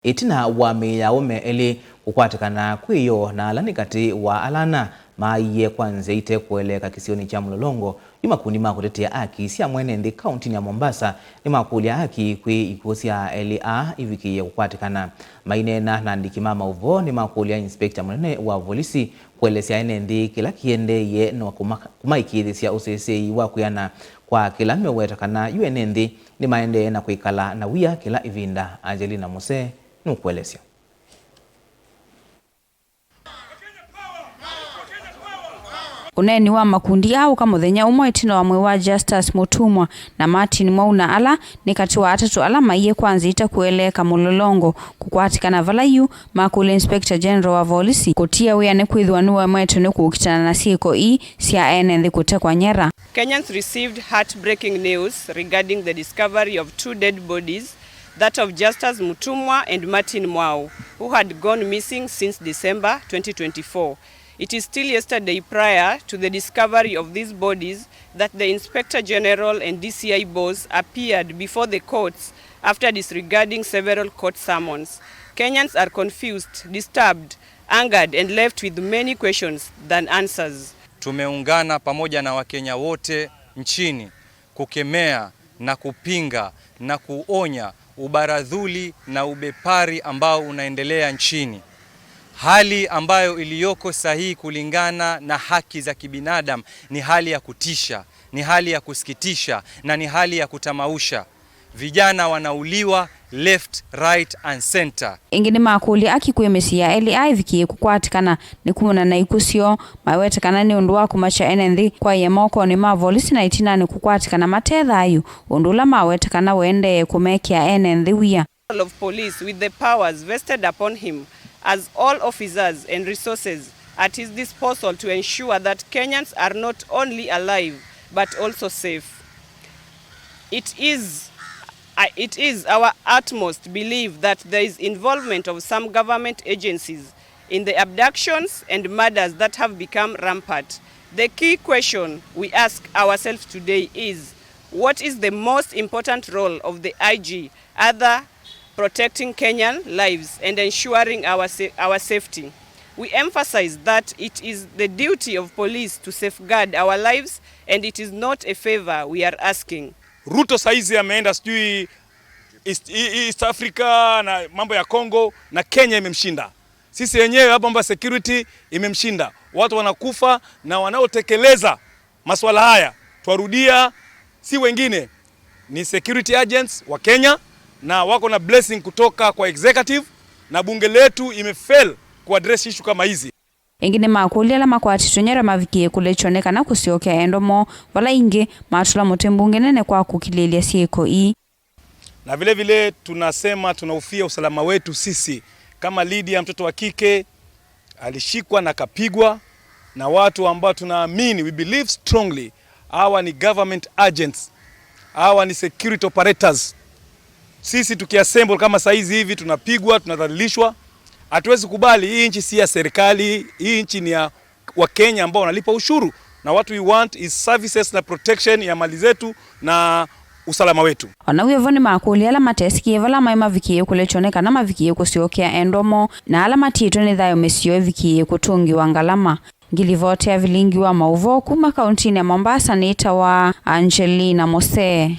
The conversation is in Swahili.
Itina wa miyaume eli kukwatikana kwiyo na alani kati wa alana maiye kwanze ite kueleka kisioni cha Mlolongo yumakundi makutetea haki siya mwenendi kaunti ya Mombasa ni makulia haki kwi ikusia LA ivikiye kukwatikana mainena na ndikimama uvo ni makulia inspekta mwenene wa polisi kuelesea enendi kila kiendeye na kumaikithisia usesei wa kuyana kwa kila mewetakana yuenendi ni maende na kuikala na wia kila ivinda. Angelina Muse nukuelesea. Uneni wa makundi au kama muthenya umwe itino wa mwe wa Justus Mutumwa na Martin Mwauna ala ni kati wa atatu ala maiye kwanza ita kueleka Mlolongo kukwatikana valayu makule Inspector General wa polisi kutia wiyane kwithwa nuwa mwetu ni kukitana na siko siya enendi kutekwa nyera. Kenyans received heartbreaking news regarding the discovery of two dead bodies, that of Justus Mutumwa and Martin Mwau, who had gone missing since December 2024. It is still yesterday prior to the discovery of these bodies that the Inspector General and DCI boss appeared before the courts after disregarding several court summons. Kenyans are confused, disturbed, angered and left with many questions than answers. Tumeungana pamoja na Wakenya wote nchini kukemea na kupinga na kuonya ubaradhuli na ubepari ambao unaendelea nchini. Hali ambayo iliyoko sahihi kulingana na haki za kibinadamu ni hali ya kutisha, ni hali ya kusikitisha na ni hali ya kutamausha. Vijana wanauliwa left, right and center. Ingine makuli akikuyemesia LI vikiye kukwatikana ni kumuna na ikusio mawetekana ni undu wa kumacha enendi kwa yemoko ni mavolisi na itina ni kukwatikana matetha ayu undula mawetekana wende kumekia enendi wia. Of police with the powers vested upon him as all officers and resources at his disposal to ensure that Kenyans are not only alive but also safe. It is our utmost belief that there is involvement of some government agencies in the abductions and murders that have become rampant. The key question we ask ourselves today is, what is the most important role of the IG other protecting Kenyan lives and ensuring our safety? We emphasize that it is the duty of police to safeguard our lives and it is not a favor we are asking. Ruto saizi ameenda sijui East Africa na mambo ya Congo na Kenya imemshinda. Sisi wenyewe hapa mambo security imemshinda. Watu wanakufa na wanaotekeleza masuala haya tuarudia si wengine ni security agents wa Kenya na wako na blessing kutoka kwa executive na bunge letu imefail kuaddress issue kama hizi. Ingine makuli ala makwati tunyera mavikie kulechoneka na kusiokea endomo wala inge matula mutembunge nene kwa kukililia sieko na vile vile tunasema tunaufia usalama wetu sisi kama Lydia mtoto wa kike alishikwa na kapigwa na watu ambao tunaamini, we believe strongly hawa ni government agents, hawa ni security operators. Sisi tukiassemble kama saizi hivi tunapigwa, tunadhalilishwa. Hatuwezi kubali. Hii nchi si ya serikali, hii nchi ni ya Wakenya ambao wanalipa ushuru, na what we want is services na protection ya mali zetu na usalama wetu. Wanawevoni makuli ala matesikie vala maima vikiye kulechoneka na mavikiye kusiokea endomo na ala matito ni dhayo mesio vikiye kutungi wangalama. Ngilivote ya vilingi wa mauvo kuma kaunti ya Mombasa ni itawa Angelina Mose.